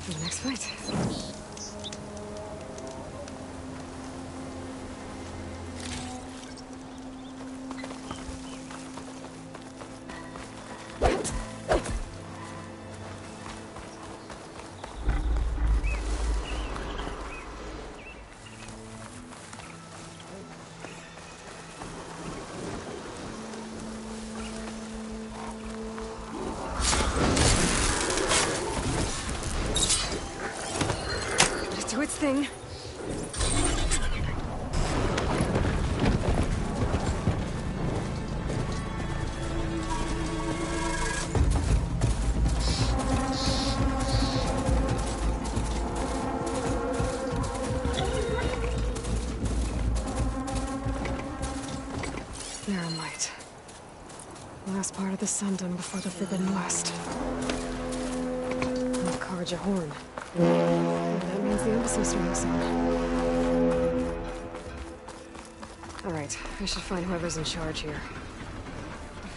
for the next fight. Do its thing. Narumite. Last part of the Sundom before the Forbidden West. And the Karaja Horn. That means the embassy's doing some. Alright, I should find whoever's in charge here.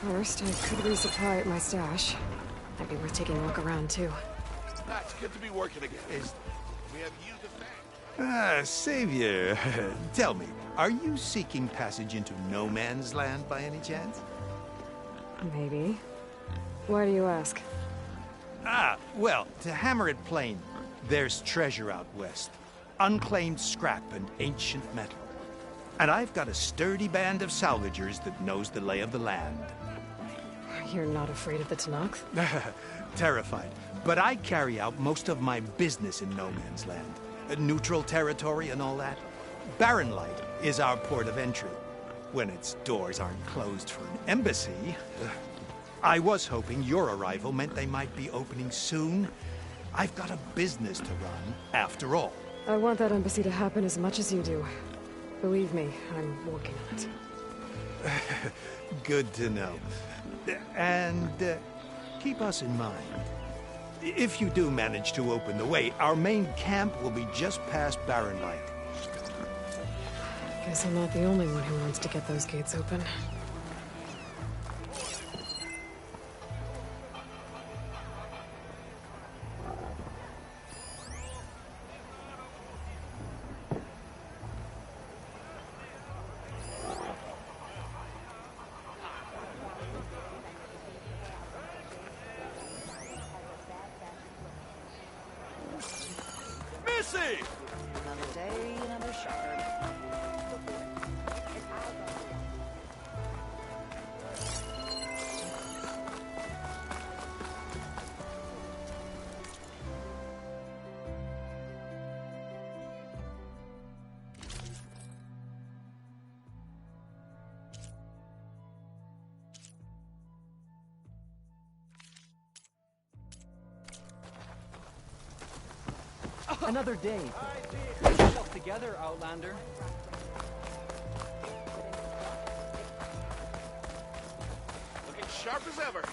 First, I could resupply at my stash. Might be worth taking a look around, too. It's good to be working again. We have you to thank. Savior, tell me, are you seeking passage into no man's land by any chance? Maybe. Why do you ask? Well, to hammer it plain, there's treasure out west. Unclaimed scrap and ancient metal. And I've got a sturdy band of salvagers that knows the lay of the land. You're not afraid of the Tenakth? Terrified. But I carry out most of my business in no man's land. Neutral territory and all that. Barren Light is our port of entry. When its doors aren't closed for an embassy. I was hoping your arrival meant they might be opening soon. I've got a business to run, after all. I want that embassy to happen as much as you do. Believe me, I'm working on it. Good to know. And keep us in mind. If you do manage to open the way, our main camp will be just past Barren Light. Guess I'm not the only one who wants to get those gates open. Missy! Another day, another shard. Another day. Get yourself together, Outlander. Looking sharp as ever.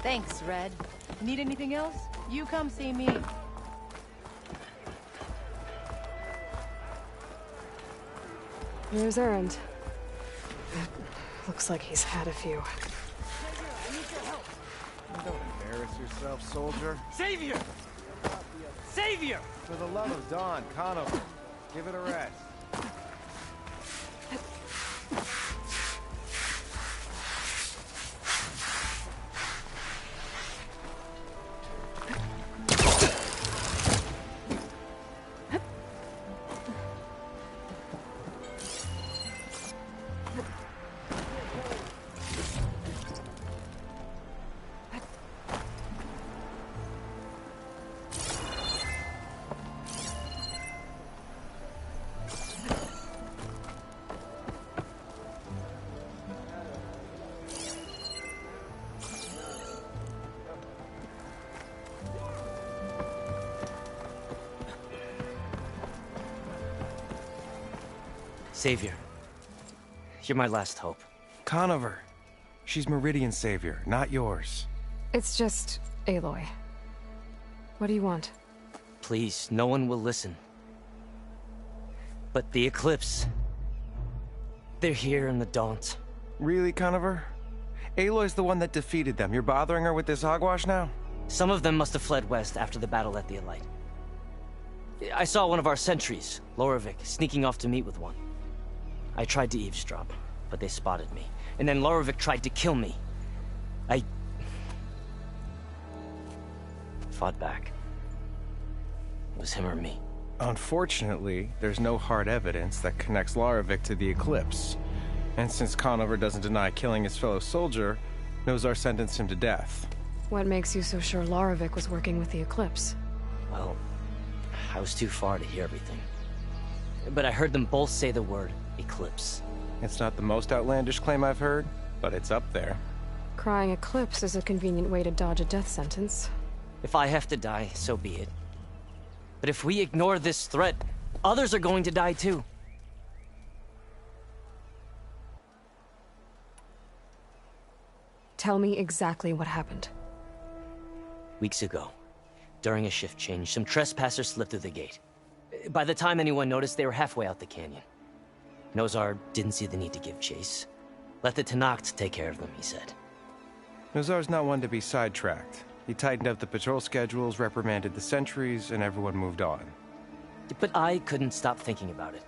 Thanks, Red. Need anything else? You come see me. Here's Erend. Looks like he's had a few. Don't embarrass yourself, soldier. Savior! Savior! For the love of Dawn, Conover, give it a rest. Savior, you're my last hope. Conover. She's Meridian's savior, not yours. It's just Aloy. What do you want? Please, no one will listen. But the Eclipse... they're here in the Daunt. Really, Conover? Aloy's the one that defeated them. You're bothering her with this hogwash now? Some of them must have fled west after the battle at the Elite. I saw one of our sentries, Lorovic, sneaking off to meet with one. I tried to eavesdrop, but they spotted me. And then Lorovic tried to kill me. I... fought back. It was him or me. Unfortunately, there's no hard evidence that connects Lorovic to the Eclipse. And since Conover doesn't deny killing his fellow soldier, Nozar sentenced him to death. What makes you so sure Lorovic was working with the Eclipse? Well, I was too far to hear everything. But I heard them both say the word Eclipse. It's not the most outlandish claim I've heard, but it's up there. Crying Eclipse is a convenient way to dodge a death sentence. If I have to die, so be it. But if we ignore this threat, others are going to die too. Tell me exactly what happened. Weeks ago, during a shift change, some trespassers slipped through the gate. By the time anyone noticed, they were halfway out the canyon. Nozar didn't see the need to give chase. Let the Tenakth take care of them, he said. Nozar's not one to be sidetracked. He tightened up the patrol schedules, reprimanded the sentries, and everyone moved on. But I couldn't stop thinking about it.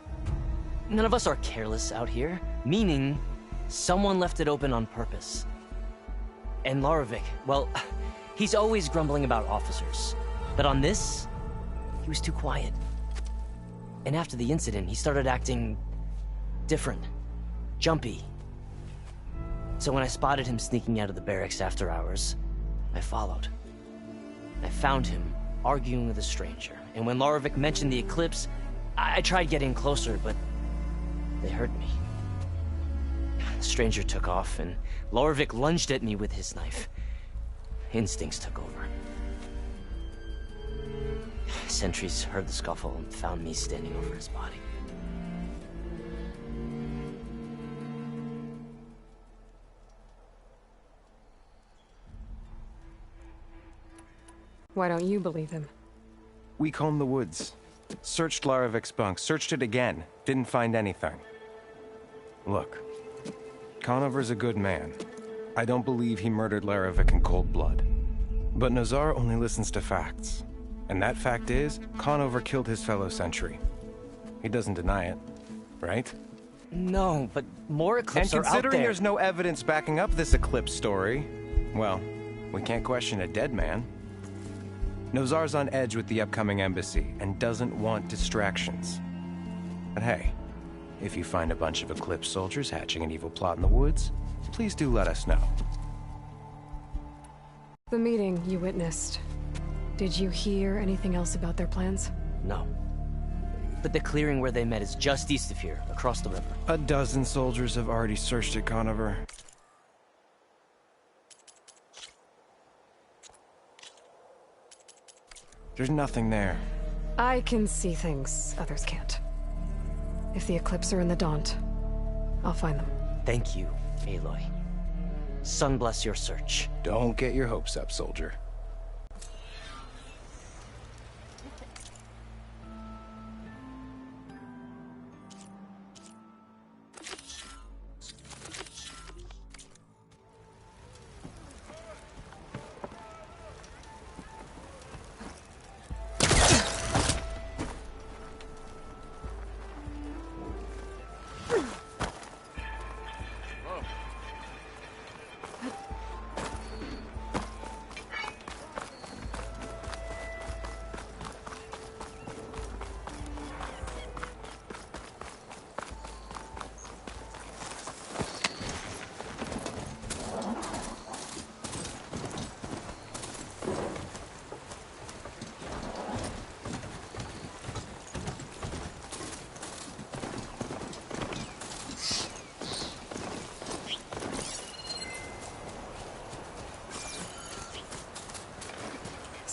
None of us are careless out here, meaning someone left it open on purpose. And Lorovic, well, he's always grumbling about officers. But on this, he was too quiet. And after the incident, he started acting different, jumpy. So when I spotted him sneaking out of the barracks after hours, I followed. I found him arguing with a stranger, and when Lorovic mentioned the Eclipse, I tried getting closer, but they heard me. The stranger took off, and Lorovic lunged at me with his knife. Instincts took over. Sentries heard the scuffle and found me standing over his body. Why don't you believe him? We combed the woods. Searched Larovic's bunk, searched it again. Didn't find anything. Look, Conover's a good man. I don't believe he murdered Larovic in cold blood. But Nozar only listens to facts. And that fact is, Conover killed his fellow sentry. He doesn't deny it, right? No, but more Eclipse are out there. And considering there's no evidence backing up this Eclipse story, well, we can't question a dead man. Nozar's on edge with the upcoming embassy and doesn't want distractions. But hey, if you find a bunch of Eclipse soldiers hatching an evil plot in the woods, please do let us know. The meeting you witnessed. Did you hear anything else about their plans? No. But the clearing where they met is just east of here, across the river. A dozen soldiers have already searched it, Conover. There's nothing there. I can see things others can't. If the Eclipse are in the Daunt, I'll find them. Thank you, Aloy. Sun bless your search. Don't get your hopes up, soldier.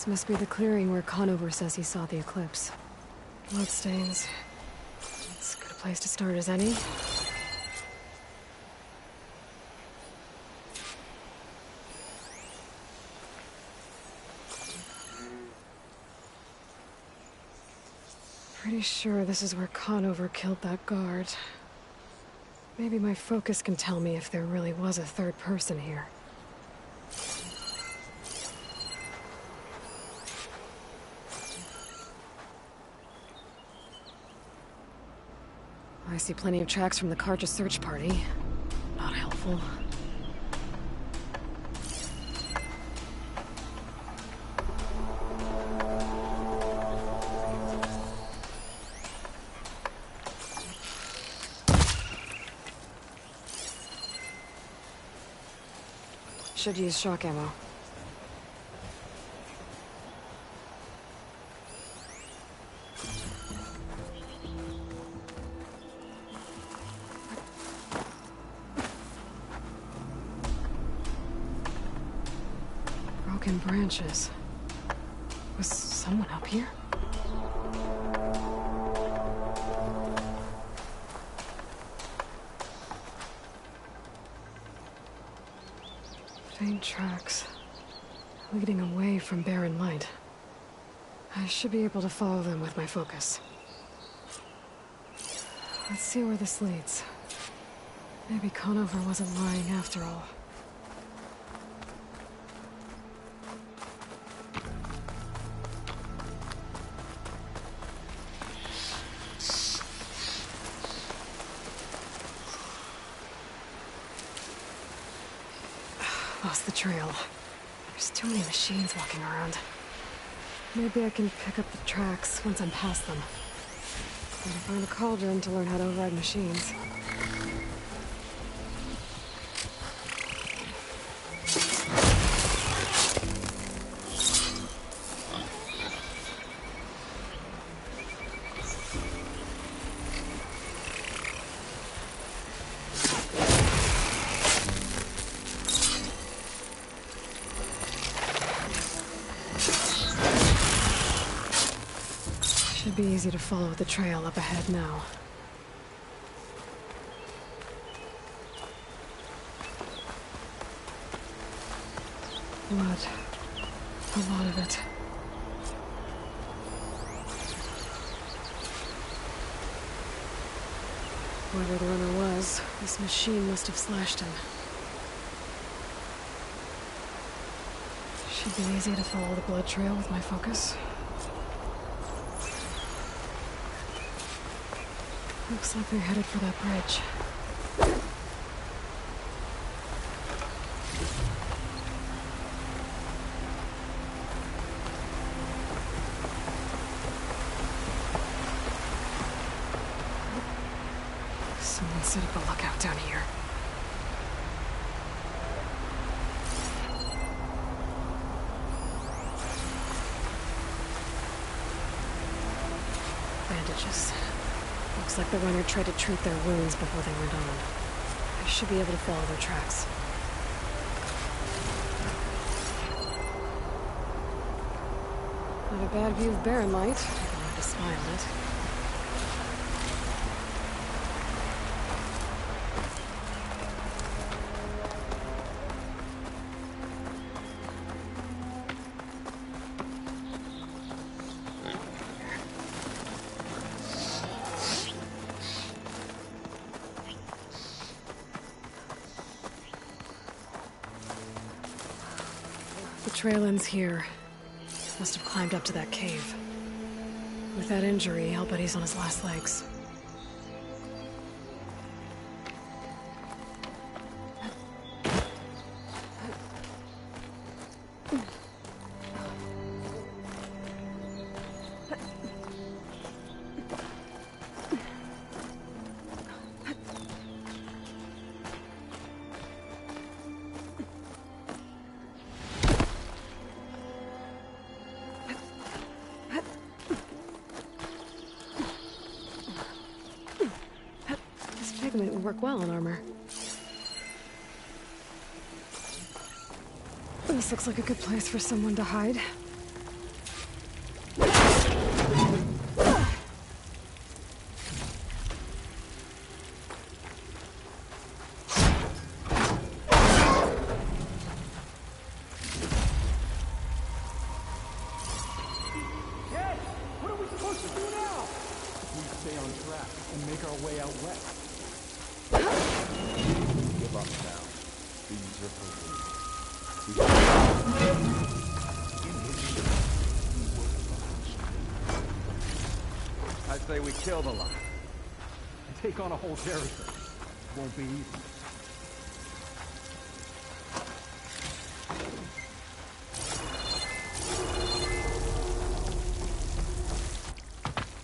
This must be the clearing where Conover says he saw the Eclipse. Bloodstains. It's a good place to start as any. Pretty sure this is where Conover killed that guard. Maybe my focus can tell me if there really was a third person here. I see plenty of tracks from the Carja search party. Not helpful. Should use shock ammo. Broken branches. Was someone up here? Faint tracks, leading away from Barren Light. I should be able to follow them with my focus. Let's see where this leads. Maybe Conover wasn't lying after all. Lost the trail. There's too many machines walking around. Maybe I can pick up the tracks once I'm past them. Need to find a cauldron to learn how to override machines. Should be easy to follow the trail up ahead now. Blood. A lot of it. Whoever the runner was, this machine must have slashed him. Should be easy to follow the blood trail with my focus. Looks like they're headed for that bridge. Someone set up a lookout down here. Bandages. Looks like the runner tried to treat their wounds before they went on. I should be able to follow their tracks. Not a bad view of Barren Light. I can have to spy on it. The trail ends here. Must have climbed up to that cave. With that injury, I'll bet he's on his last legs. It would work well on armor. This looks like a good place for someone to hide. and make our way out west. Give up now. These are for me. I say we kill the lot and take on a whole territory. Won't be easy.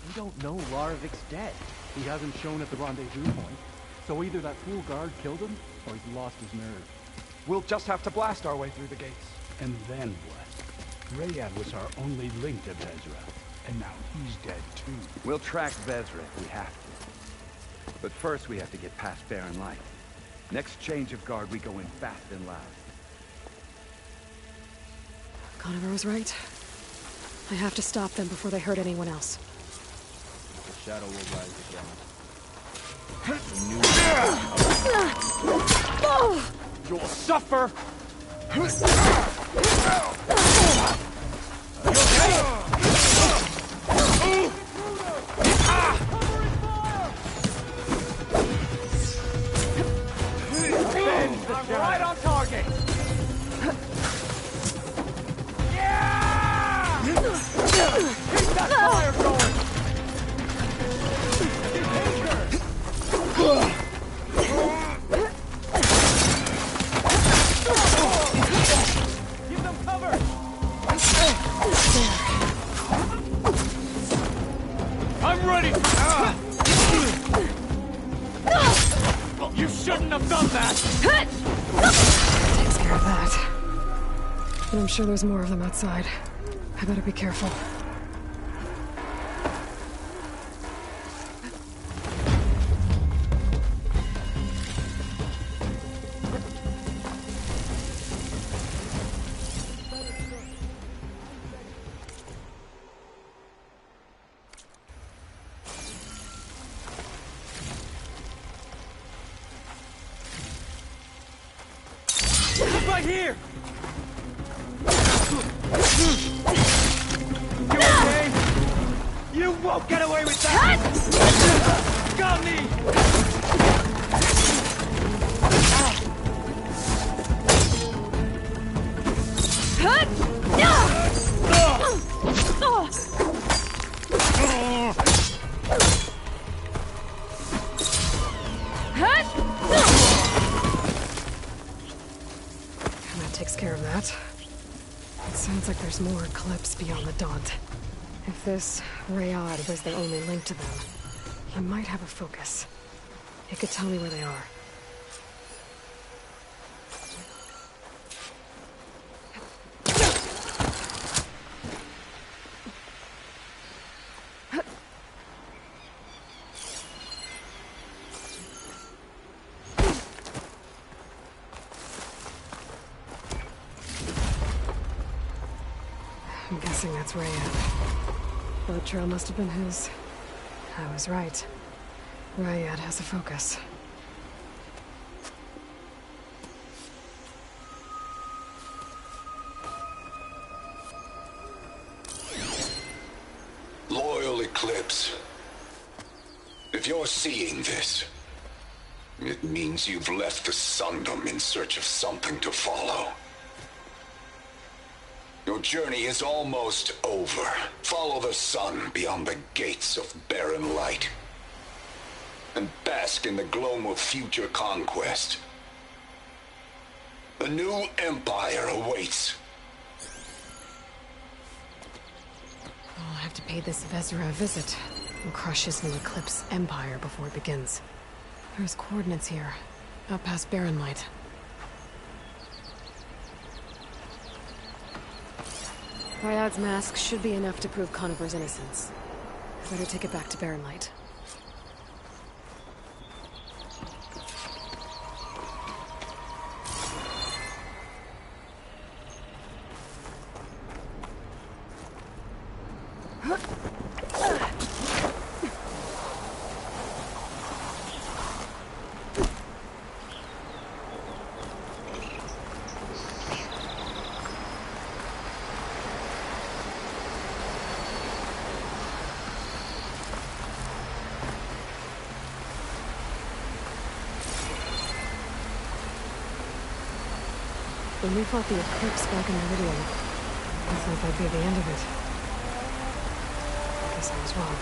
We don't know Larovik's dead. He hasn't shown at the rendezvous point. So either that fool guard killed him, or he's lost his nerve. We'll just have to blast our way through the gates. And then what? Rayad was our only link to Vezra, and now he's dead too. We'll track Vezra if we have to. But first we have to get past Barren Light. Next change of guard, we go in fast and loud. Conover was right. I have to stop them before they hurt anyone else. The shadow will rise again. You'll suffer! I'm right on target! Yeah! Keep that fire going! Give them cover! I'm ready! You shouldn't have done that! Takes care of that. But I'm sure there's more of them outside. I better be careful. Right here! You okay? You won't get away with that! Got me! Takes care of that. It sounds like there's more Eclipse beyond the Daunt. If this Rayad was the only link to them, he might have a focus. It could tell me where they are. I'm guessing that's Rayad. Blood trail must have been his. I was right. Rayad has a focus. Loyal Eclipse. If you're seeing this, it means you've left the Sundom in search of something to follow. Your journey is almost over. Follow the sun beyond the gates of Barren Light. And bask in the gloam of future conquest. The new empire awaits. I'll have to pay this Vezra a visit and crush his new Eclipse empire before it begins. There's coordinates here, out past Barren Light. Rayad's mask should be enough to prove Conover's innocence. Better take it back to Barren Light. When we fought the Eclipse back in Meridian, I thought that'd be the end of it. Guess I was wrong.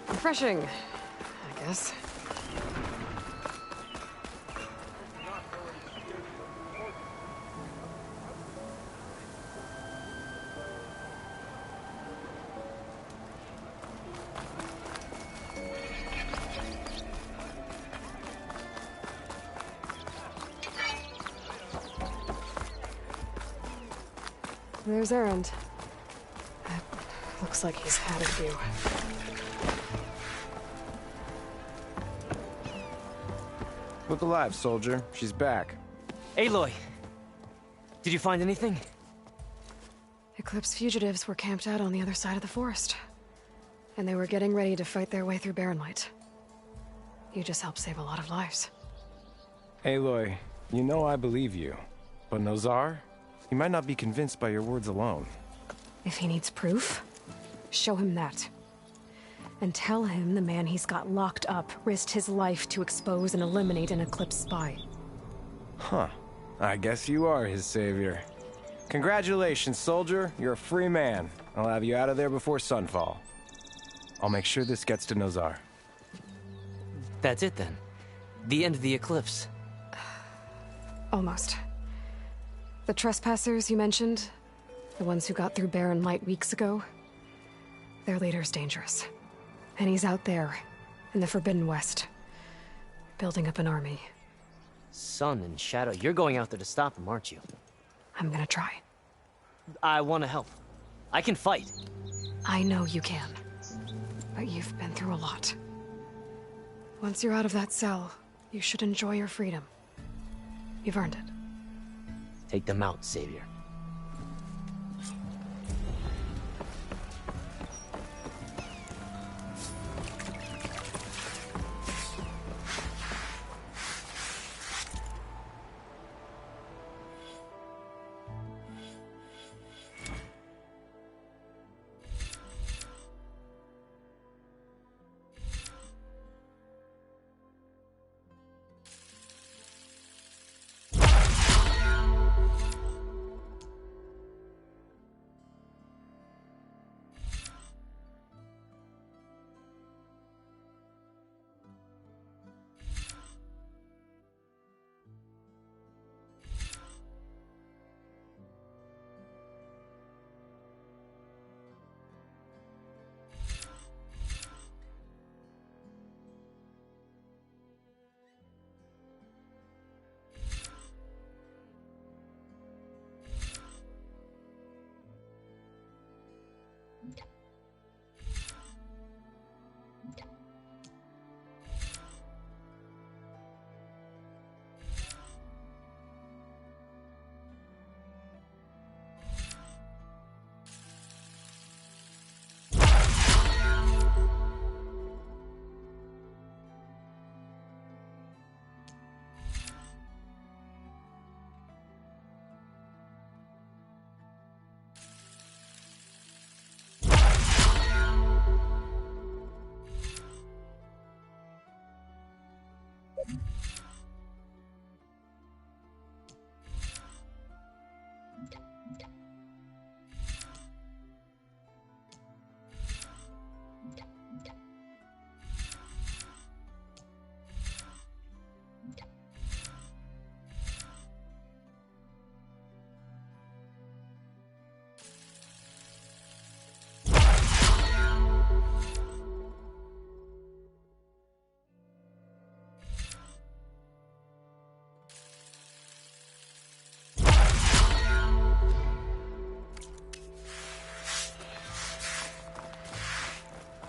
Refreshing, I guess. There's Erend. Looks like he's had a few. Look alive, soldier. She's back. Aloy! Did you find anything? Eclipse fugitives were camped out on the other side of the forest. And they were getting ready to fight their way through Barren Light. You just helped save a lot of lives. Aloy, you know I believe you. But Nozar? He might not be convinced by your words alone. If he needs proof, show him that. And tell him the man he's got locked up risked his life to expose and eliminate an Eclipse spy. Huh. I guess you are his savior. Congratulations, soldier. You're a free man. I'll have you out of there before sunfall. I'll make sure this gets to Nozar. That's it then. The end of the Eclipse. Almost. The trespassers you mentioned, the ones who got through Barren Light weeks ago, their leader's dangerous. And he's out there, in the Forbidden West, building up an army. Sun and Shadow, you're going out there to stop him, aren't you? I'm gonna try. I want to help. I can fight. I know you can. But you've been through a lot. Once you're out of that cell, you should enjoy your freedom. You've earned it. Take them out, Savior.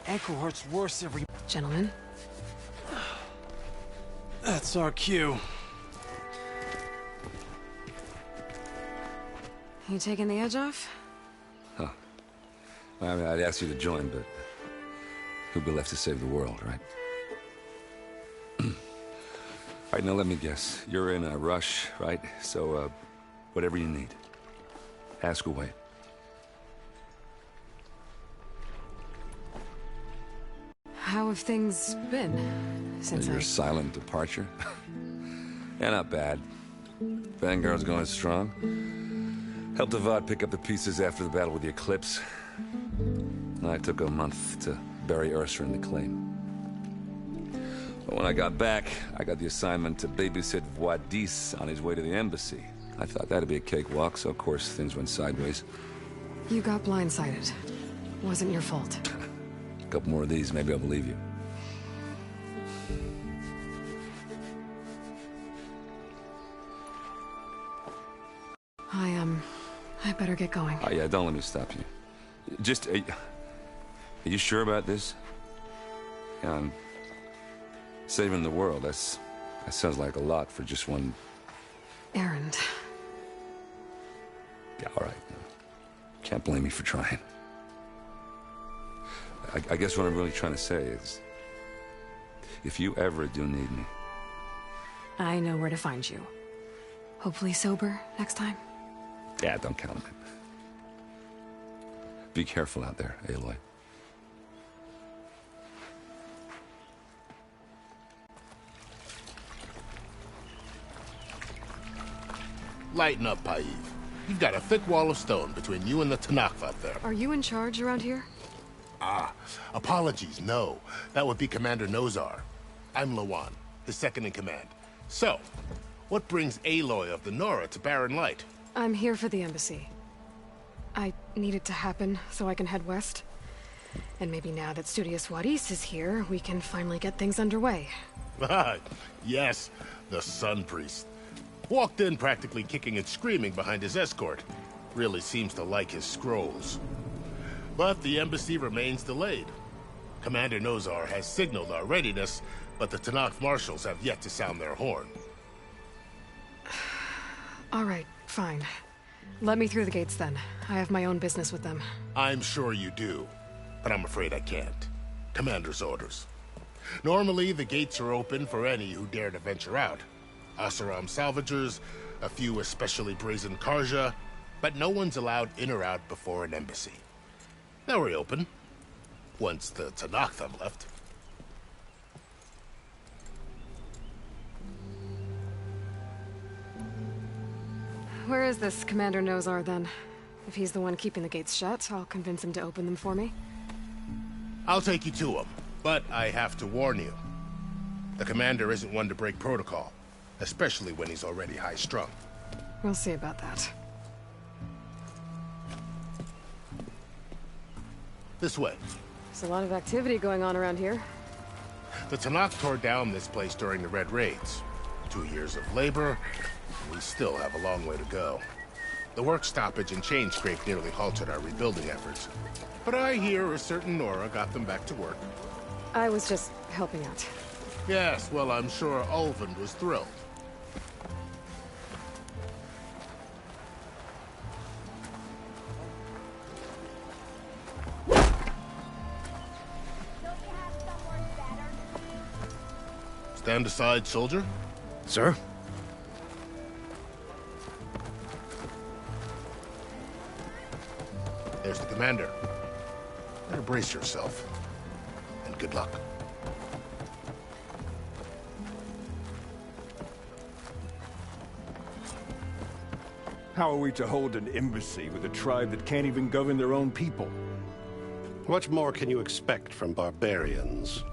Ankle hurts worse every... Gentlemen? That's our cue. You taking the edge off? Huh. I mean, I'd ask you to join, but who'd be left to save the world, right? All right, now let me guess. You're in a rush, right? So, whatever you need. Ask away. How have things been since Your silent departure? Yeah, not bad. Vanguard's going strong. Helped Avad pick up the pieces after the battle with the Eclipse. I took a month to bury Ursa in the claim. But when I got back, I got the assignment to babysit Wadis on his way to the embassy. I thought that'd be a cakewalk, so of course things went sideways. You got blindsided. Wasn't your fault. A couple more of these, maybe I'll believe you. I better get going. Oh, yeah, don't let me stop you. Just, are you sure about this? Yeah, I'm saving the world. That sounds like a lot for just one... errand. Yeah, all right. Can't blame me for trying. I guess what I'm really trying to say is, if you ever do need me... I know where to find you. Hopefully sober next time. Yeah, don't count on it. Be careful out there, Aloy. Lighten up, Paiv. You've got a thick wall of stone between you and the Tenakth out there. Are you in charge around here? Ah, apologies, no. That would be Commander Nozar. I'm Lawan, his second in command. So, what brings Aloy of the Nora to Barren Light? I'm here for the embassy. I need it to happen so I can head west. And maybe now that Studious Wadis is here, we can finally get things underway. Yes, the Sun Priest. Walked in practically kicking and screaming behind his escort. Really seems to like his scrolls. But the embassy remains delayed. Commander Nozar has signaled our readiness, but the Tenakth marshals have yet to sound their horn. All right, fine. Let me through the gates then. I have my own business with them. I'm sure you do, but I'm afraid I can't. Commander's orders. Normally, the gates are open for any who dare to venture out. Asaram salvagers, a few especially brazen Karja, but no one's allowed in or out before an embassy. They'll reopen, once the Tenakth have left. Where is this Commander Nozar, then? If he's the one keeping the gates shut, I'll convince him to open them for me. I'll take you to him, but I have to warn you. The Commander isn't one to break protocol, especially when he's already high-strung. We'll see about that. This way. There's a lot of activity going on around here. The Tenakth tore down this place during the Red Raids. 2 years of labor, we still have a long way to go. The work stoppage and chain scrape nearly halted our rebuilding efforts. But I hear a certain Nora got them back to work. I was just helping out. Yes, well, I'm sure Ulvund was thrilled. Stand aside, soldier. Sir? There's the commander. Better brace yourself. And good luck. How are we to hold an embassy with a tribe that can't even govern their own people? What more can you expect from barbarians?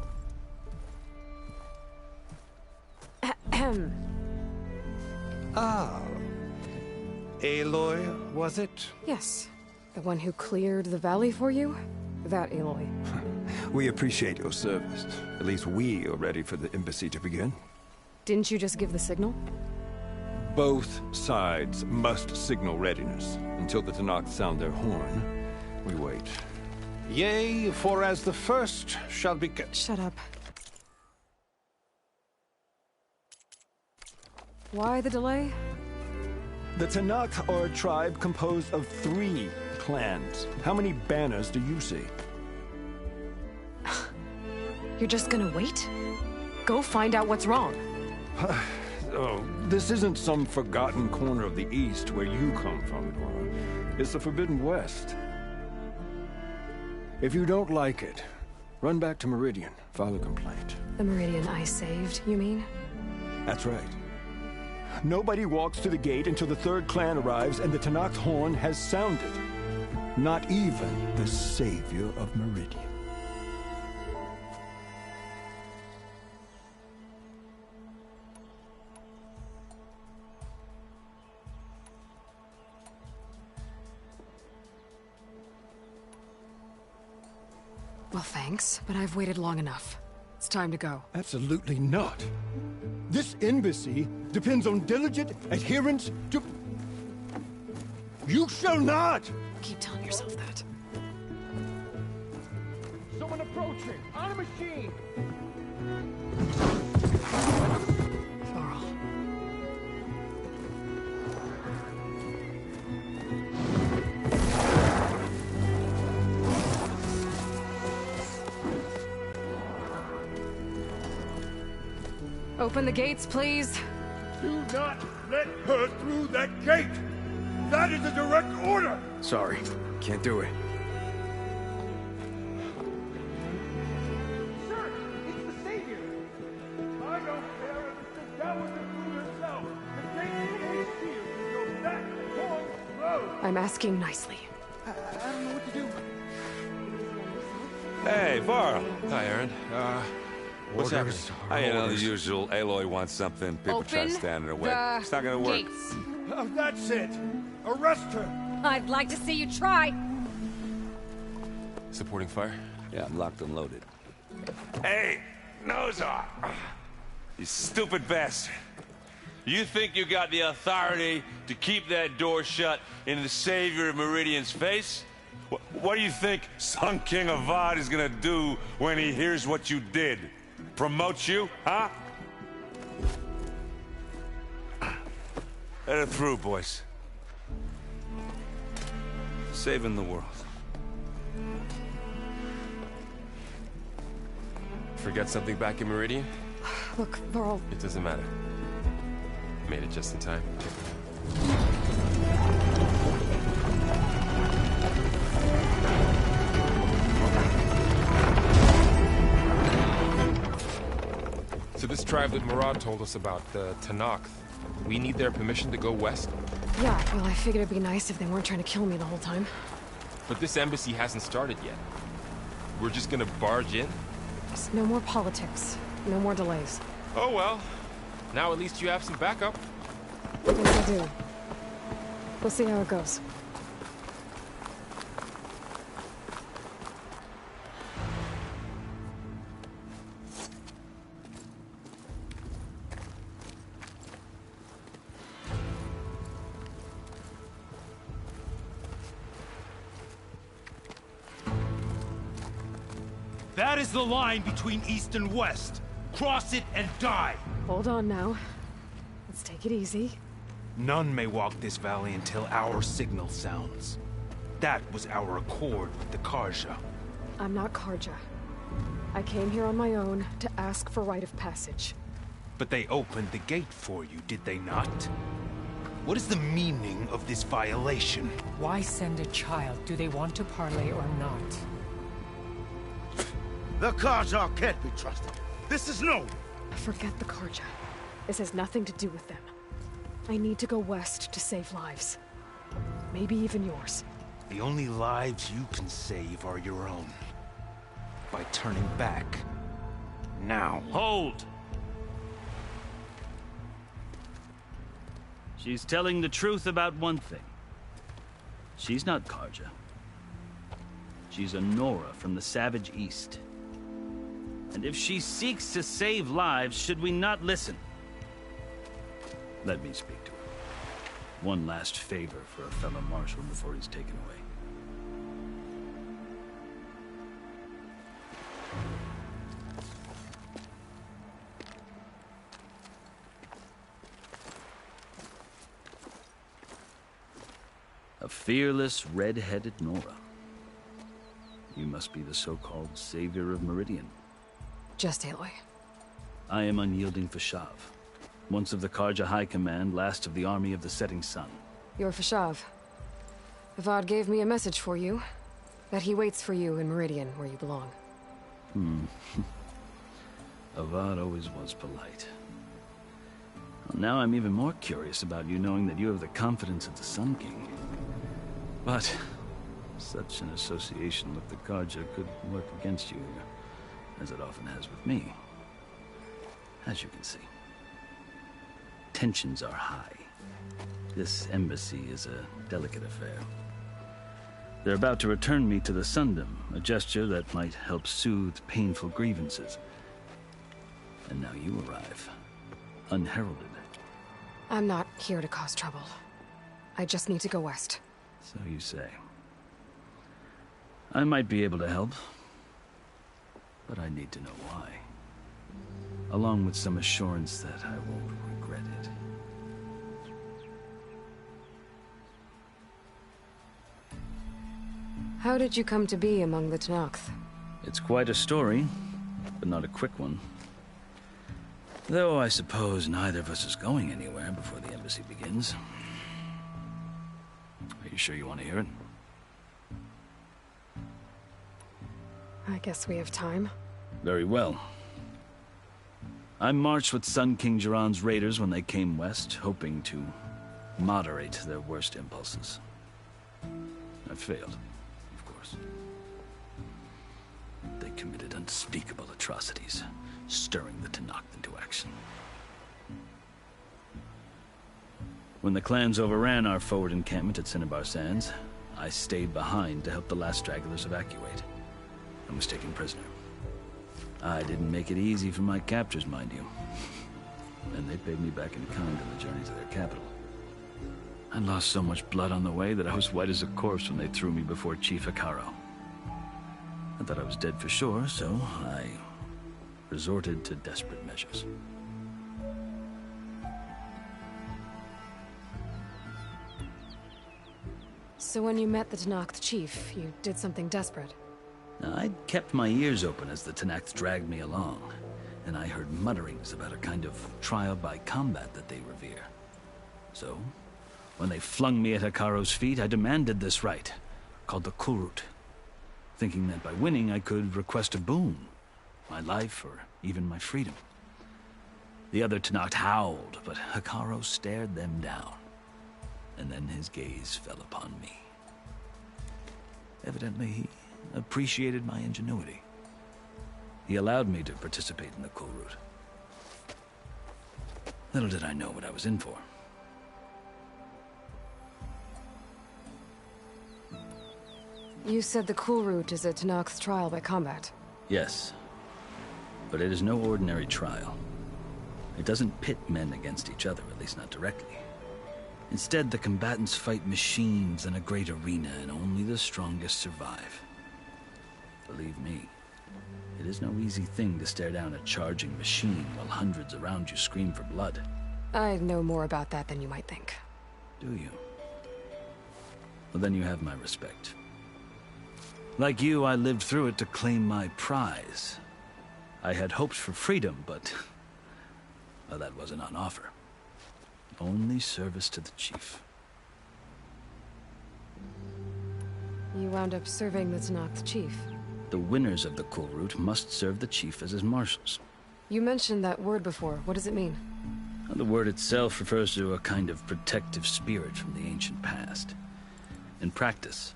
Ahem. Ah. Aloy, was it? Yes. The one who cleared the valley for you? That Aloy. We appreciate your service. At least we are ready for the embassy to begin. Didn't you just give the signal? Both sides must signal readiness. Until the Tenakth sound their horn, we wait. Yea, for as the first shall be... Shut up. Why the delay? The Tenakth are a tribe composed of 3 clans. How many banners do you see? You're just gonna wait? Go find out what's wrong. Oh, this isn't some forgotten corner of the East where you come from, Dora. It's the Forbidden West. If you don't like it, run back to Meridian, file a complaint. The Meridian I saved, you mean? That's right. Nobody walks to the gate until the 3rd clan arrives and the Tenakth horn has sounded. Not even the savior of Meridian. Well, thanks, but I've waited long enough. It's time to go. Absolutely not. This embassy depends on diligent adherence to... You shall not! Keep telling yourself that. Someone approaching! On a machine! Varl. Open the gates, please. Do not let her through that gate! That is a direct order! Sorry, can't do it. Sir, it's the Savior! I don't care if it's the Dowager Queen herself! The gate is sealed until that horn blows! I'm asking nicely. I don't know what to do. Hey, Varl. Hi, Aaron. What's happening? You know, the usual. Aloy wants something. People try to stand in her way. It's not gonna work. Gates. That's it! Arrest her! I'd like to see you try. Supporting fire? Yeah, I'm locked and loaded. Hey, Nozar! You stupid bastard. You think you got the authority to keep that door shut in the Savior of Meridian's face? What do you think Sun King Avad is gonna do when he hears what you did? Promote you, huh? Let her through, boys. Saving the world. Forget something back in Meridian? Look, Varl. It doesn't matter. Made it just in time. So this tribe that Murad told us about, the Tenakth, we need their permission to go west? Yeah, well, I figured it'd be nice if they weren't trying to kill me the whole time. But this embassy hasn't started yet. We're just gonna barge in? Just no more politics. No more delays. Oh well. Now at least you have some backup. I think I do. We'll see how it goes. That is the line between East and West. Cross it and die. Hold on now. Let's take it easy. None may walk this valley until our signal sounds. That was our accord with the Carja. I'm not Carja. I came here on my own to ask for rite of passage. But they opened the gate for you, did they not? What is the meaning of this violation? Why send a child? Do they want to parley or not? The Carja can't be trusted. This is known. Forget the Carja. This has nothing to do with them. I need to go west to save lives. Maybe even yours. The only lives you can save are your own. By turning back. Now. Hold! She's telling the truth about one thing. She's not Carja. She's a Nora from the Savage East. And if she seeks to save lives, should we not listen? Let me speak to her. One last favor for a fellow marshal before he's taken away. A fearless, red-headed Nora. You must be the so-called savior of Meridian. Just Aloy. I am Unyielding Fashav. Once of the Carja High Command, last of the army of the Setting Sun. You're Fashav. Avad gave me a message for you. That he waits for you in Meridian, where you belong. Avad always was polite. Well, now I'm even more curious about you knowing that you have the confidence of the Sun King. But such an association with the Carja could work against you, as it often has with me. As you can see. Tensions are high. This embassy is a delicate affair. They're about to return me to the Sundom, a gesture that might help soothe painful grievances. And now you arrive, unheralded. I'm not here to cause trouble. I just need to go west. So you say. I might be able to help, but I need to know why. Along with some assurance that I won't regret it. How did you come to be among the Tenakth? It's quite a story, but not a quick one. Though I suppose neither of us is going anywhere before the embassy begins. Are you sure you want to hear it? I guess we have time. Very well. I marched with Sun King Jiran's raiders when they came west, hoping to moderate their worst impulses. I failed, of course. They committed unspeakable atrocities, stirring the Tenakth into action. When the clans overran our forward encampment at Cinnabar Sands, I stayed behind to help the last stragglers evacuate. I was taken prisoner. I didn't make it easy for my captors, mind you. And they paid me back in kind on the journey to their capital. I lost so much blood on the way that I was white as a corpse when they threw me before Chief Hekarro. I thought I was dead for sure, so I resorted to desperate measures. So when you met the Tenakth chief, you did something desperate? I'd kept my ears open as the Tenakth dragged me along, and I heard mutterings about a kind of trial by combat that they revere. So, when they flung me at Hekarro's feet, I demanded this right, called the Kulrut, thinking that by winning I could request a boon, my life or even my freedom. The other Tenakth howled, but Hekarro stared them down, and then his gaze fell upon me. Evidently, he appreciated my ingenuity. He allowed me to participate in the Kulrut. Little did I know what I was in for. You said the Kulrut is a Tenakth trial by combat. Yes, but it is no ordinary trial. It doesn't pit men against each other, at least not directly. Instead, the combatants fight machines in a great arena, and only the strongest survive. Believe me, it is no easy thing to stare down a charging machine while hundreds around you scream for blood. I know more about that than you might think. Do you? Well, then you have my respect. Like you, I lived through it to claim my prize. I had hoped for freedom, but well, that wasn't on offer. Only service to the chief. You wound up serving the Tenakth chief. The winners of the Kulrut must serve the chief as his marshals. You mentioned that word before. What does it mean? The word itself refers to a kind of protective spirit from the ancient past. In practice,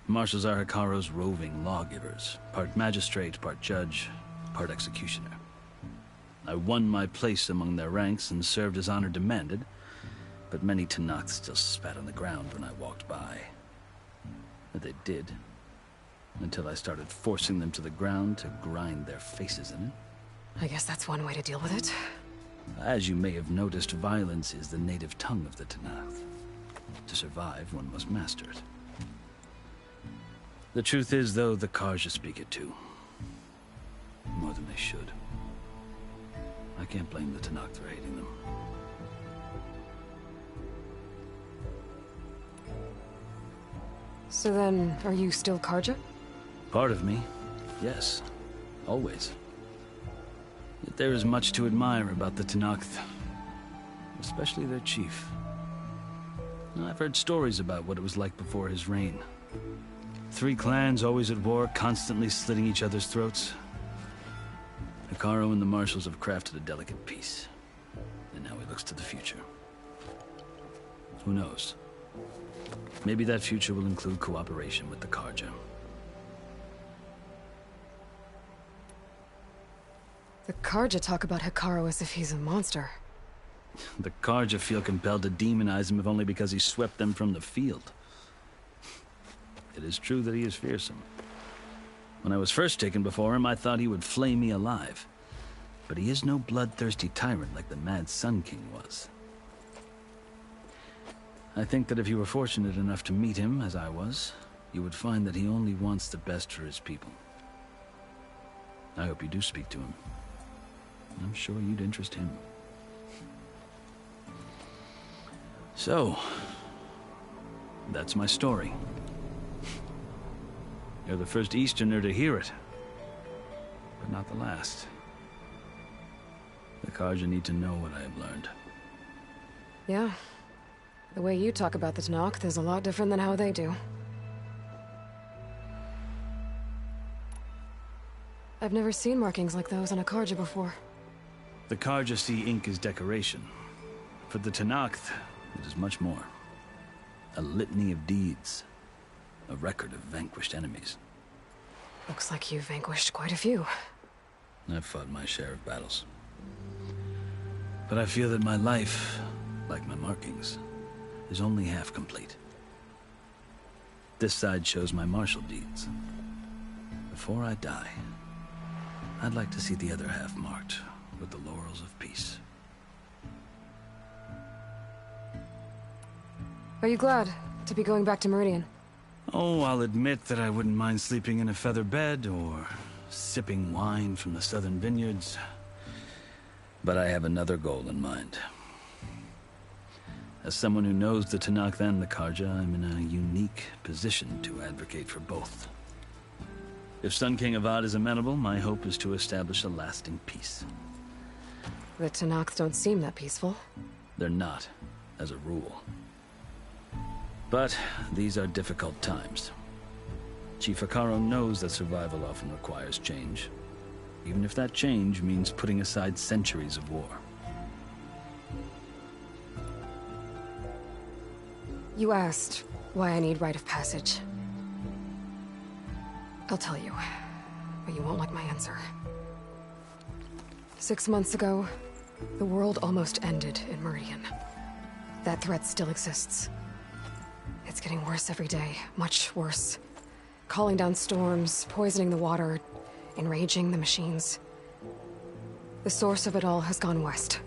marshals are Hekarro's roving lawgivers, part magistrate, part judge, part executioner. I won my place among their ranks and served as honor demanded, but many Tenakth still spat on the ground when I walked by. But they did, until I started forcing them to the ground to grind their faces in it. I guess that's one way to deal with it. As you may have noticed, violence is the native tongue of the Tenakth. To survive, one must master it. The truth is, though, the Carja speak it too. More than they should. I can't blame the Tenakth for hating them. So then, are you still Carja? Part of me, yes. Always. Yet there is much to admire about the Tenakth. Especially their chief. I've heard stories about what it was like before his reign. 3 clans always at war, constantly slitting each other's throats. Hekarro and the marshals have crafted a delicate peace. And now he looks to the future. Who knows? Maybe that future will include cooperation with the Carja. The Carja talk about Hekarro as if he's a monster. The Carja feel compelled to demonize him if only because he swept them from the field. It is true that he is fearsome. When I was first taken before him, I thought he would flay me alive. But he is no bloodthirsty tyrant like the Mad Sun King was. I think that if you were fortunate enough to meet him, as I was, you would find that he only wants the best for his people. I hope you do speak to him. I'm sure you'd interest him. So, that's my story. You're the first Easterner to hear it, but not the last. The Carja need to know what I have learned. Yeah. The way you talk about the Tenakth is a lot different than how they do. I've never seen markings like those on a Carja before. The Carja see ink as decoration. For the Tenakth, it is much more. A litany of deeds. A record of vanquished enemies. Looks like you've vanquished quite a few. I've fought my share of battles. But I feel that my life, like my markings, is only half complete. This side shows my martial deeds. Before I die, I'd like to see the other half marked with the laurels of peace. Are you glad to be going back to Meridian? Oh, I'll admit that I wouldn't mind sleeping in a feather bed or sipping wine from the southern vineyards. But I have another goal in mind. As someone who knows the Tenakth and the Carja, I'm in a unique position to advocate for both. If Sun King Avad is amenable, my hope is to establish a lasting peace. The Tenakth don't seem that peaceful. They're not, as a rule. But these are difficult times. Chief Hekarro knows that survival often requires change, even if that change means putting aside centuries of war. You asked why I need rite of passage. I'll tell you, but you won't like my answer. 6 months ago, the world almost ended in Meridian. That threat still exists. It's getting worse every day, much worse. Calling down storms, poisoning the water, enraging the machines. The source of it all has gone west,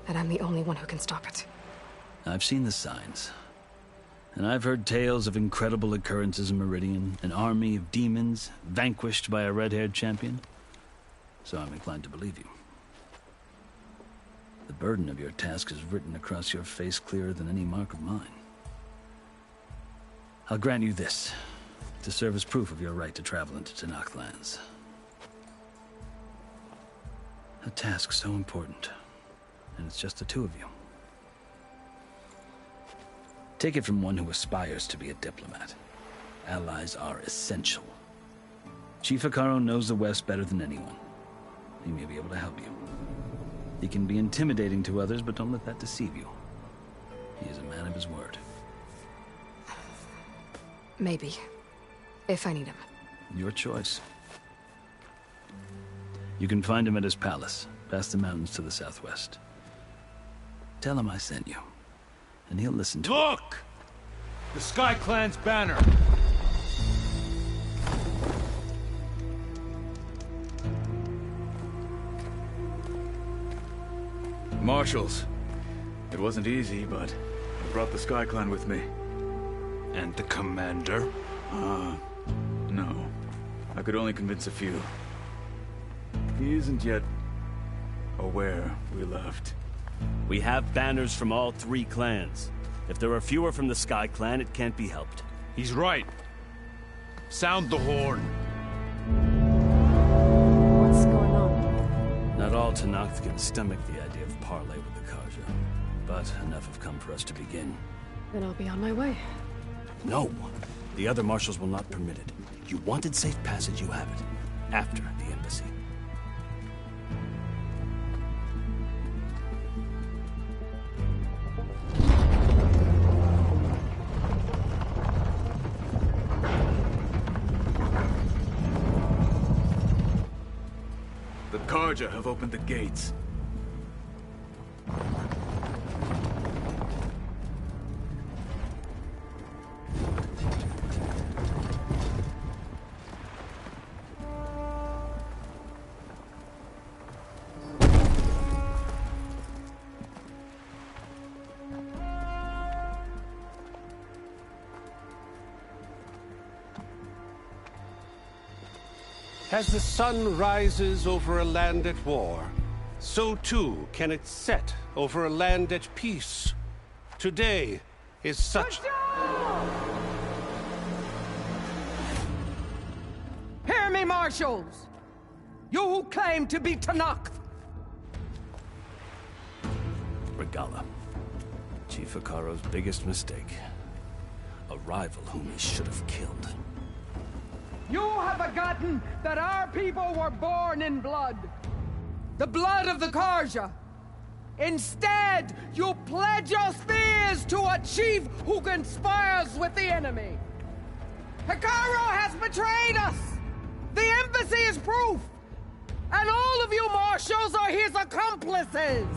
and I'm the only one who can stop it. I've seen the signs. And I've heard tales of incredible occurrences in Meridian, an army of demons vanquished by a red-haired champion. So I'm inclined to believe you. The burden of your task is written across your face clearer than any mark of mine. I'll grant you this, to serve as proof of your right to travel into Tenakth lands. A task so important, and it's just the two of you. Take it from one who aspires to be a diplomat. Allies are essential. Chief Hekarro knows the West better than anyone. He may be able to help you. He can be intimidating to others, but don't let that deceive you. He is a man of his word. Maybe. If I need him. Your choice. You can find him at his palace, past the mountains to the southwest. Tell him I sent you, and he'll listen to it. Look! The Sky Clan's banner! Marshals. It wasn't easy, but I brought the Sky Clan with me. And the commander? No. I could only convince a few. He isn't yet aware we left. We have banners from all 3 clans. If there are fewer from the Sky Clan, it can't be helped. He's right. Sound the horn. What's going on? Not all Tenakth can stomach the idea of parley with the Carja, but enough have come for us to begin. Then I'll be on my way. No! The other marshals will not permit it. You wanted safe passage, you have it. After the embassy. The Carja have opened the gates. As the sun rises over a land at war, so too can it set over a land at peace. Today is such... Hear me, marshals! You who claim to be Tenakth! Regalla. Chief Hekarro's biggest mistake. A rival whom he should have killed. You have forgotten that our people were born in blood. The blood of the Carja. Instead, you pledge your spears to a chief who conspires with the enemy. Hekarro has betrayed us! The embassy is proof! And all of you marshals are his accomplices!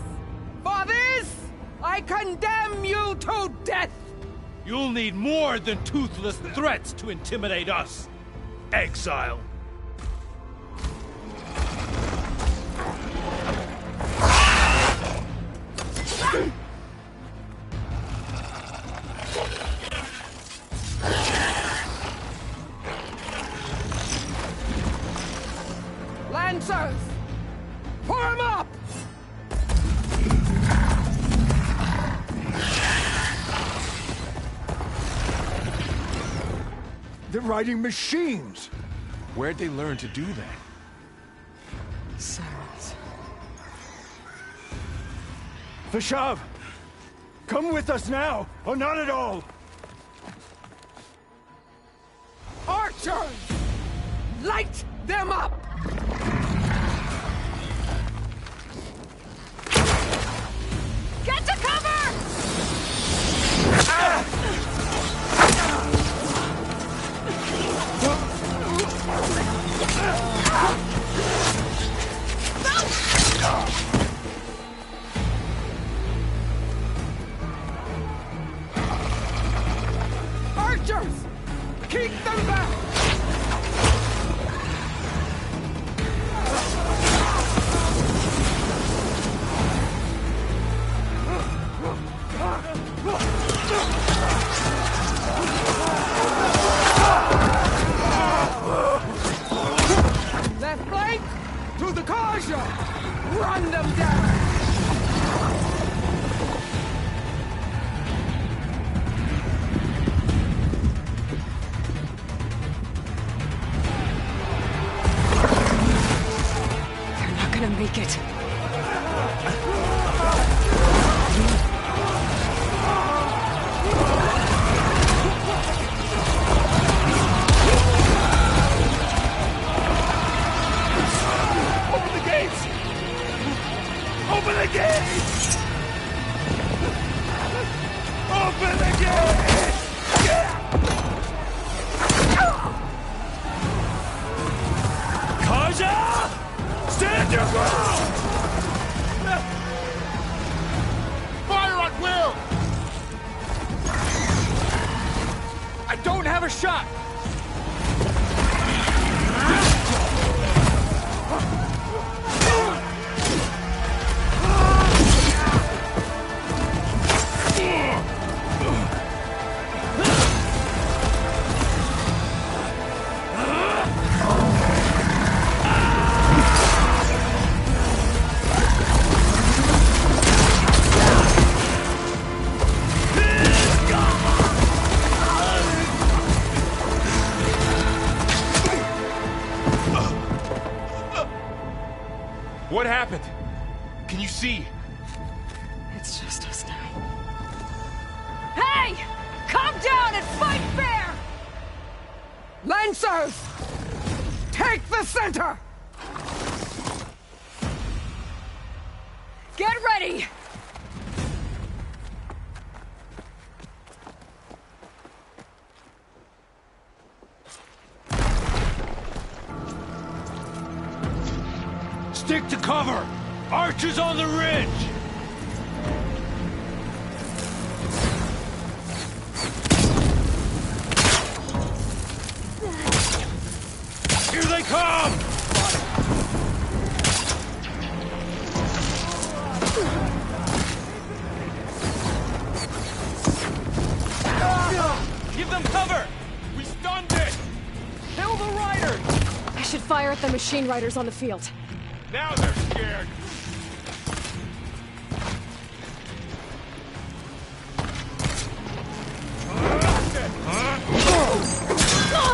For this, I condemn you to death! You'll need more than toothless threats to intimidate us. Exile. Lancers! Form up! They're riding machines! Where'd they learn to do that? Sirens. Vashav! Come with us now, or not at all! Archers! Light them up! Get to cover! Archers! Keep them back! Left flank! To the Carja! Run them down! They're not gonna make it. Open the gates! Open the gates! Open the gates! Militia! Stand your ground! Fire at will! I don't have a shot! What happened? Can you see? It's just us now. Hey! Calm down and fight fair! Lancers! Take the center! Get ready! Stick to cover! Archers on the ridge! Here they come! Give them cover! We stunned it! Kill the riders! I should fire at the machine riders on the field. Now they're scared!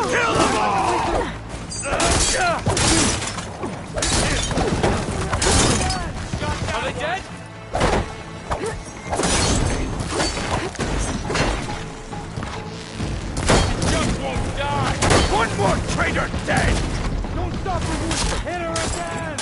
Kill them all! Are they dead? Just won't die! One more traitor dead! Don't stop her, hit her again!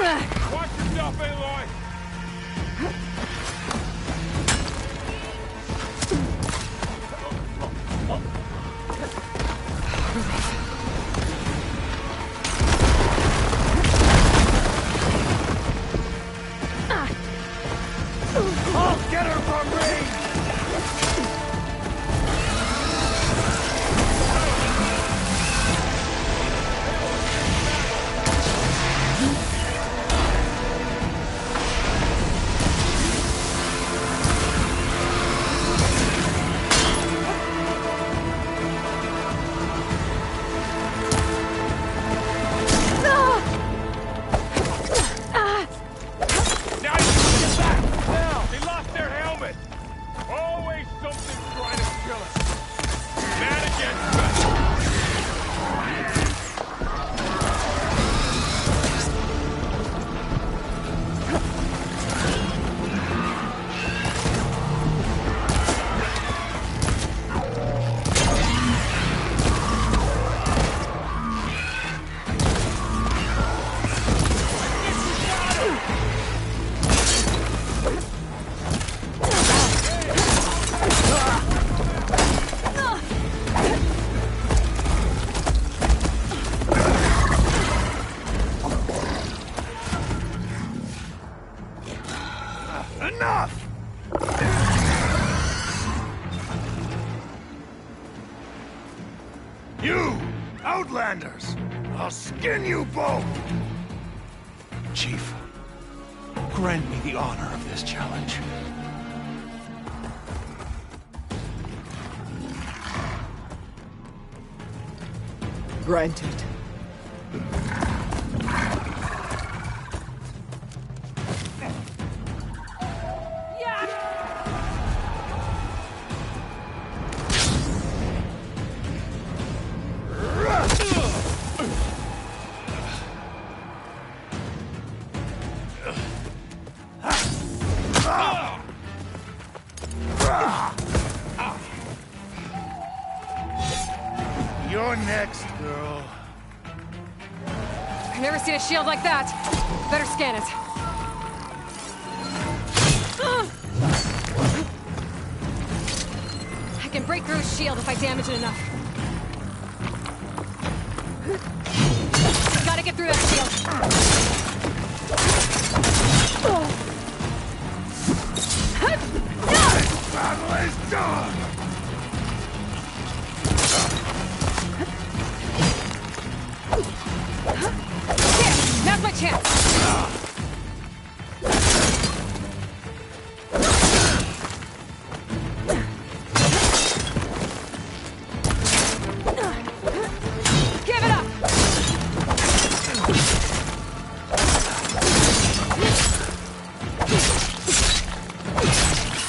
Watch yourself, Aloy! I'll get her from range! You! Outlanders! I'll skin you both! Chief, grant me the honor of this challenge. Granted. You're next, girl. I've never seen a shield like that. Better scan it. I can break through his shield if I damage it enough. Gotta get through that shield. Battle is done! Now's my chance! Give it up!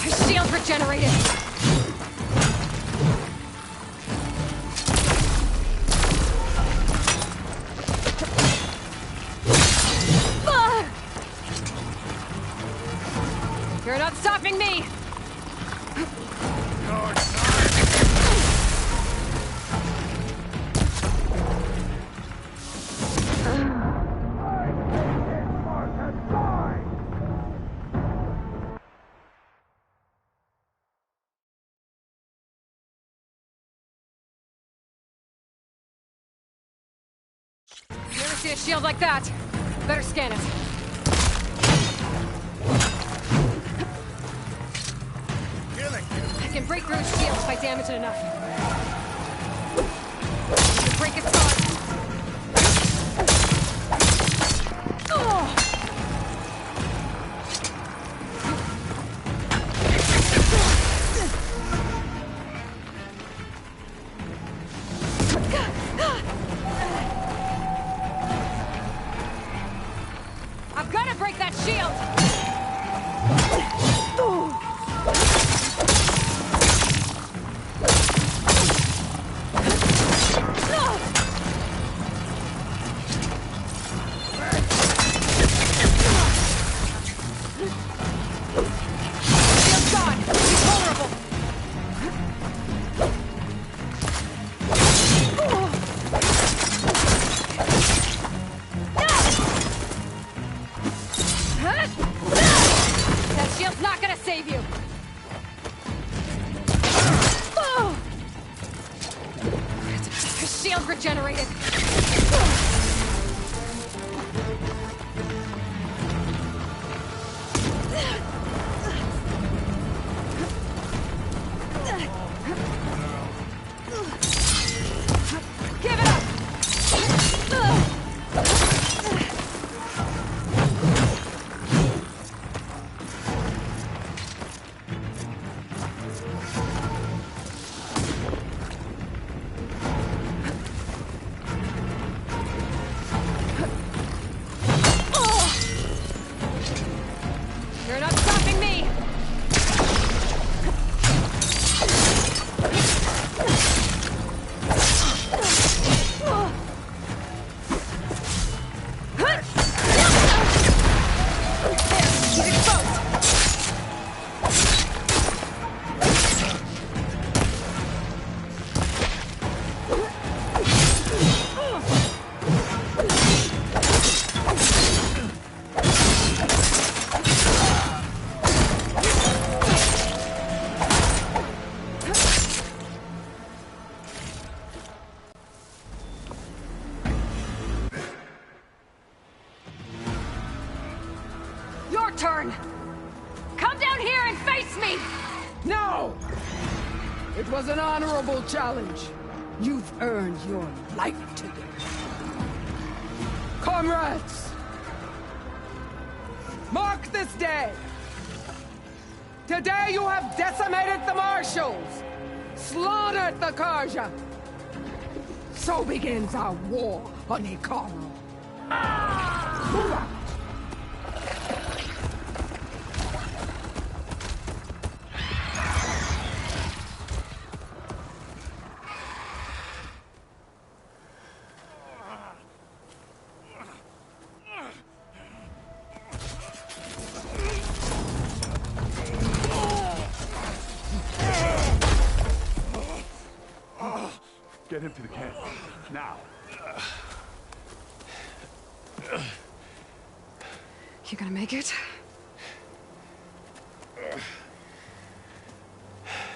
My shield's regenerated! You're not stopping me! Never seen a shield like that. Better scan it. I can break through his shield if I damage it enough. I can break its guard. I've got to break that shield! Shield's gone! He's vulnerable! save you! His shield regenerated! You're not stopping me! He's exposed! Your turn! Come down here and face me! No! It was an honorable challenge. You've earned your life today. Comrades! Mark this day! Today you have decimated the Marshals! Slaughtered the Karja! So begins our war on Hekarro. Move out! Get him to the camp. Now. You gonna make it?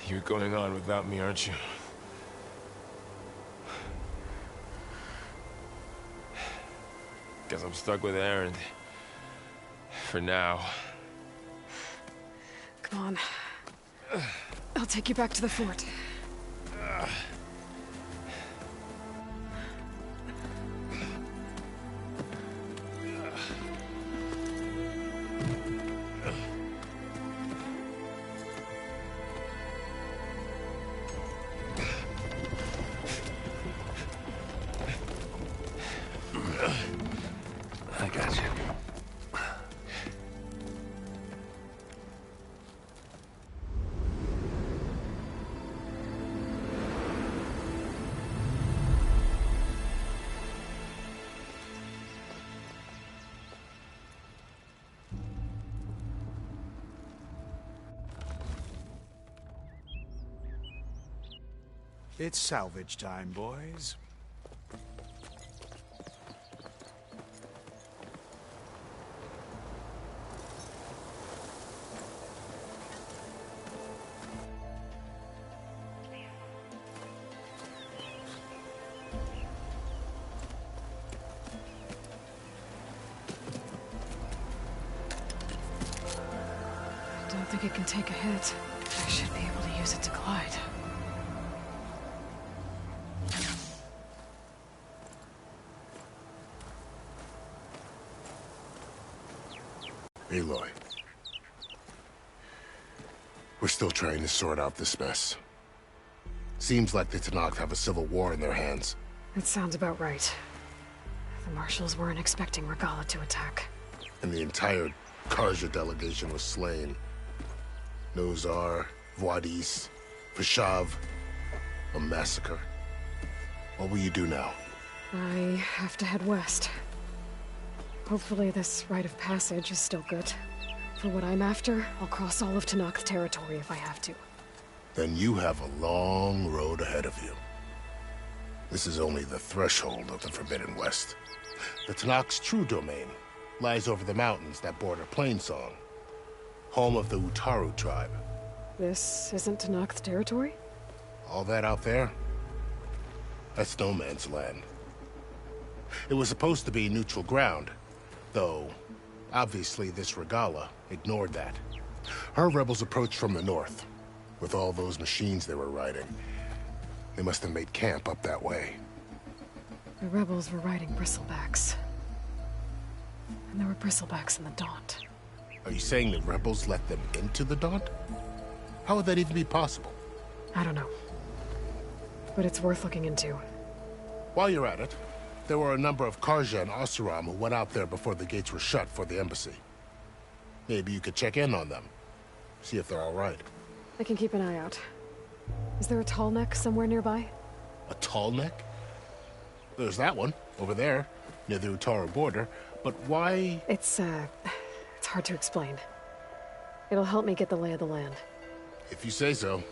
You're going on without me, aren't you? Guess I'm stuck with Erend. For now. Come on. I'll take you back to the fort. I got you. It's salvage time, boys. I don't think it can take a hit. I should be able to use it to glide. Aloy. We're still trying to sort out this mess. Seems like the Tenakth have a civil war in their hands. That sounds about right. The Marshals weren't expecting Regalla to attack. And the entire Karja delegation was slain. Nozar, Vuadis, Vashav. A massacre. What will you do now? I have to head west. Hopefully this rite of passage is still good. For what I'm after, I'll cross all of Tenakth territory if I have to. Then you have a long road ahead of you. This is only the threshold of the Forbidden West. The Tenakth's true domain lies over the mountains that border Plainsong. home of the Utaru tribe. This isn't Tenakth territory? All that out there? That's no man's land. It was supposed to be neutral ground, though obviously this Regalla ignored that. Her rebels approached from the north. With all those machines they were riding, they must have made camp up that way. The rebels were riding bristlebacks. And there were bristlebacks in the Daunt. Are you saying the rebels let them into the Daunt? How would that even be possible? I don't know. But it's worth looking into. While you're at it, there were a number of Carja and Oseram who went out there before the gates were shut for the embassy. Maybe you could check in on them. See if they're all right. I can keep an eye out. Is there a tall neck somewhere nearby? A tall neck? There's that one, over there, near the Utaru border. But why... It's hard to explain. It'll help me get the lay of the land. If you say so.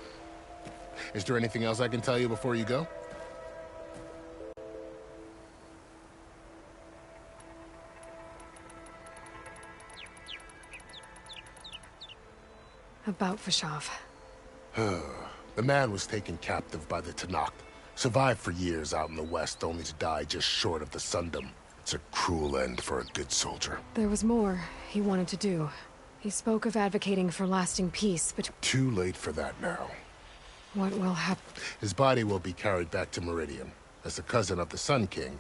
Is there anything else I can tell you before you go? About Fashav. The man was taken captive by the Tenakth. Survived for years out in the west, only to die just short of the Sundom. It's a cruel end for a good soldier. There was more he wanted to do. He spoke of advocating for lasting peace, but... Too late for that now. What will happen? His body will be carried back to Meridian. As a cousin of the Sun King,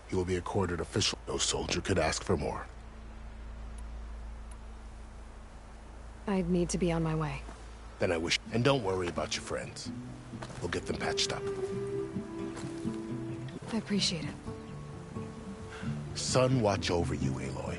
he will be accorded official. No soldier could ask for more. I'd need to be on my way. Then I wish... And don't worry about your friends. We'll get them patched up. I appreciate it. Sun watch over you, Aloy.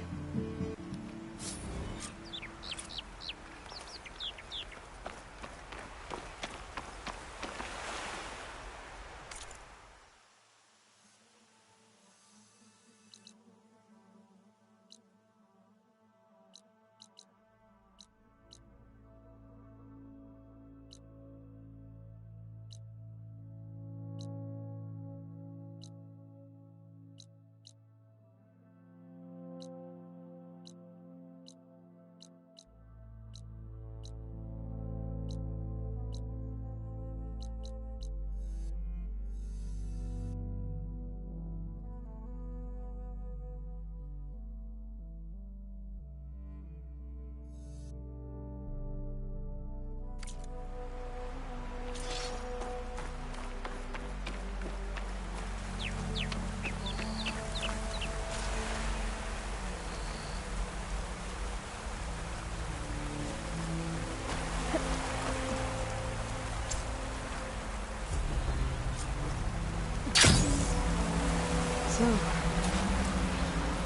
So,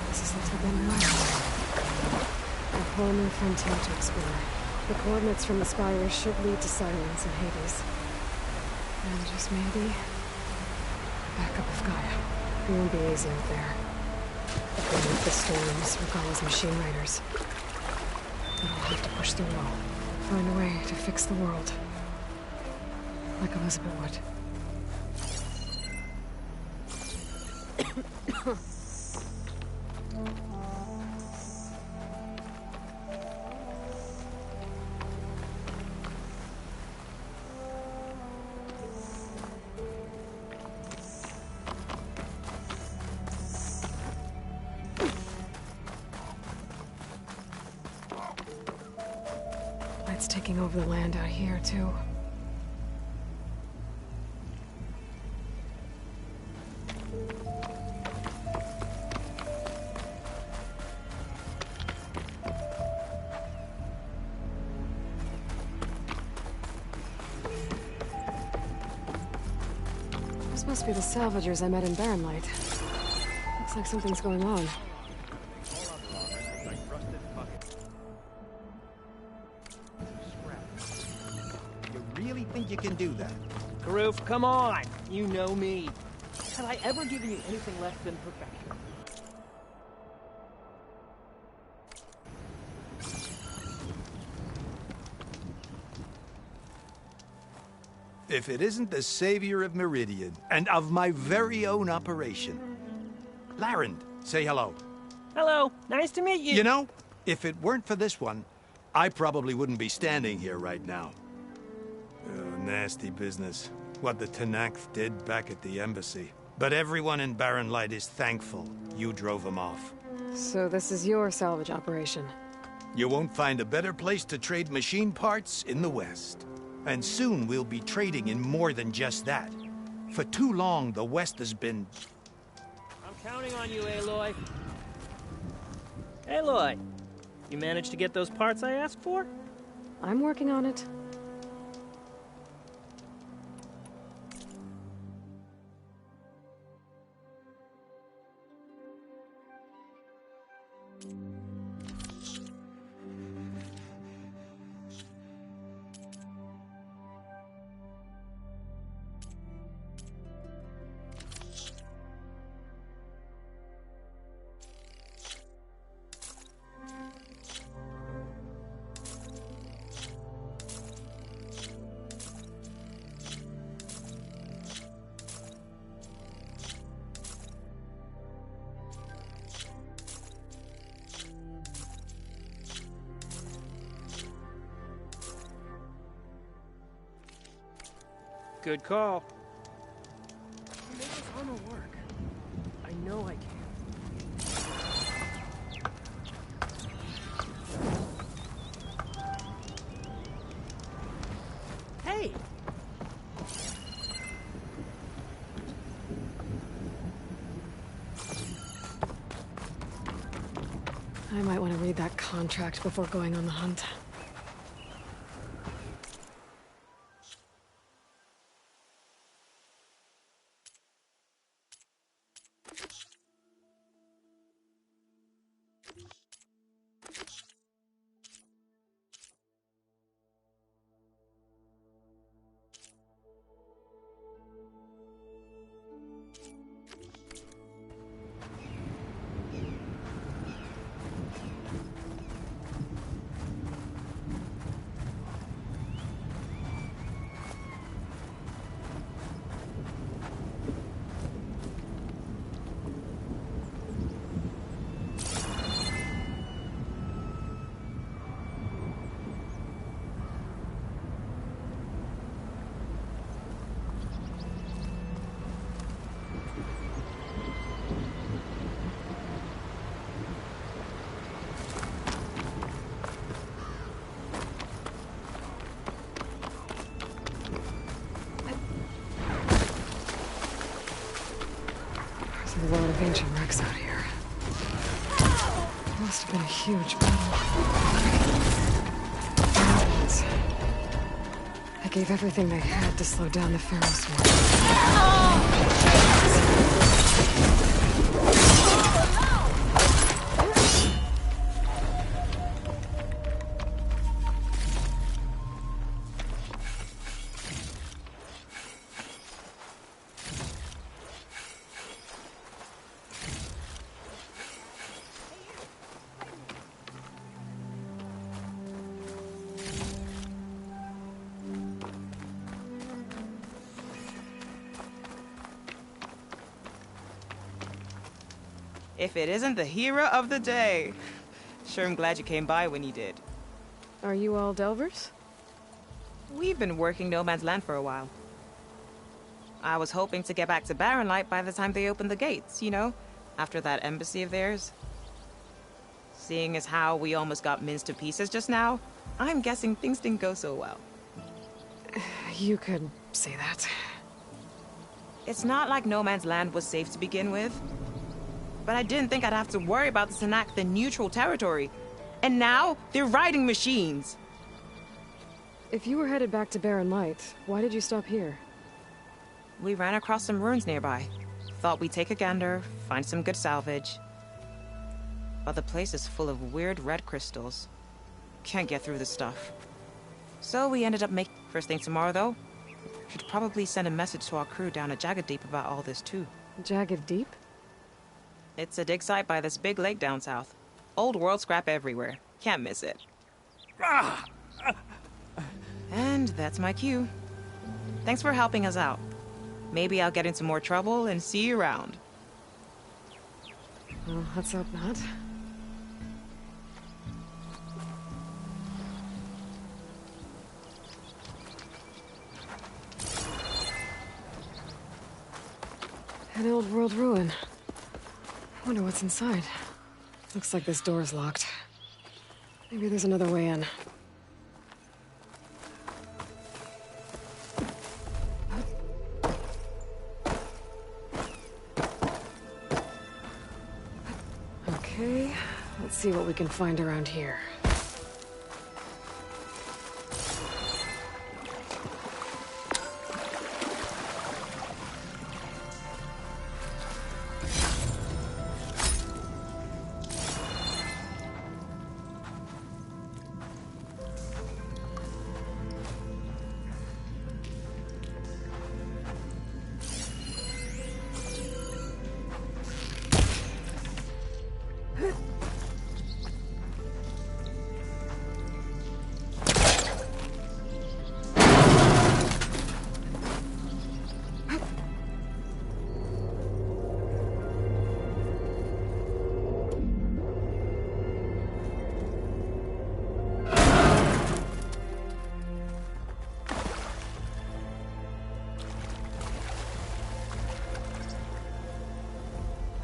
this is the Forbidden West. A whole new frontier to explore. The coordinates from the spires should lead to Silence and Hades. And just maybe... backup of Gaia. It won't be easy out there. Beneath the storms, Regalla's machine riders. But I'll have to push through it all. Find a way to fix the world. Like Elizabeth would. It's taking over the land out here, too. This must be the salvagers I met in Barren Light. Looks like something's going on. Think you can do that? Karoof, come on! You know me. Have I ever given you anything less than perfection? If it isn't the savior of Meridian, and of my very own operation. Larend, say hello. Hello, nice to meet you. You know, if it weren't for this one, I probably wouldn't be standing here right now. Nasty business. What the Tenakth did back at the embassy. But everyone in Barren Light is thankful you drove them off. So this is your salvage operation? You won't find a better place to trade machine parts in the West. And soon we'll be trading in more than just that. For too long, the West has been... I'm counting on you, Aloy. Aloy, you managed to get those parts I asked for? I'm working on it. Good call. Make this armor work. I know I can. Hey! I might want to read that contract before going on the hunt. A lot of ancient wrecks out here. It must have been a huge battle. I gave everything they had to slow down the Pharaoh swarm. If it isn't the hero of the day. Sure, I'm glad you came by when you did. Are you all Delvers? We've been working No Man's Land for a while. I was hoping to get back to Barren Light by the time they opened the gates, you know? After that embassy of theirs. Seeing as how we almost got minced to pieces just now, I'm guessing things didn't go so well. You could say that. It's not like No Man's Land was safe to begin with. But I didn't think I'd have to worry about the Tenakth in neutral territory. And now, they're riding machines. If you were headed back to Barren Light, why did you stop here? We ran across some ruins nearby. Thought we'd take a gander, find some good salvage. But the place is full of weird red crystals. Can't get through the stuff. So we ended up making... First thing tomorrow, though, should probably send a message to our crew down at Jagged Deep about all this, too. Jagged Deep? It's a dig site by this big lake down south. Old world scrap everywhere. Can't miss it. And that's my cue. Thanks for helping us out. Maybe I'll get into more trouble and see you around. Well, let's hope not. An old world ruin. Wonder what's inside. Looks like this door's locked. Maybe there's another way in. Okay, let's see what we can find around here.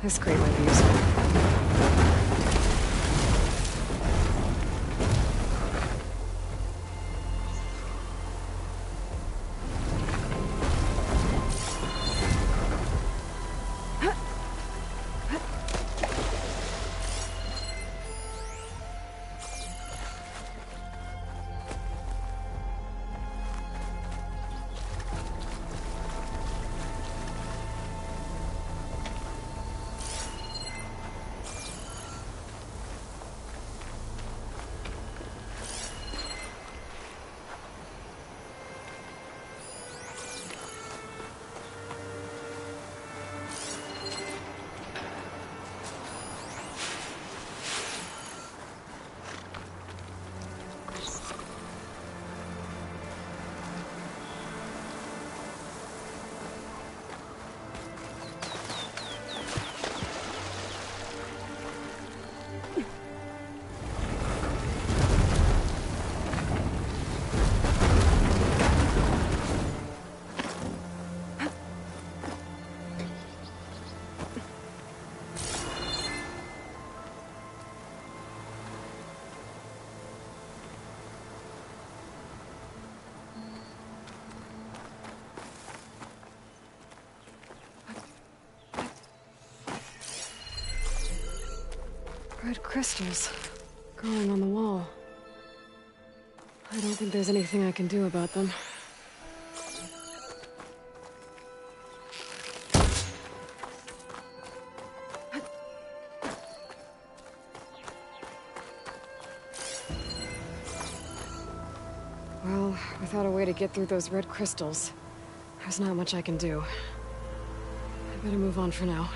This crate might be useful. Red crystals growing on the wall. I don't think there's anything I can do about them. Well, without a way to get through those red crystals, there's not much I can do. I better move on for now.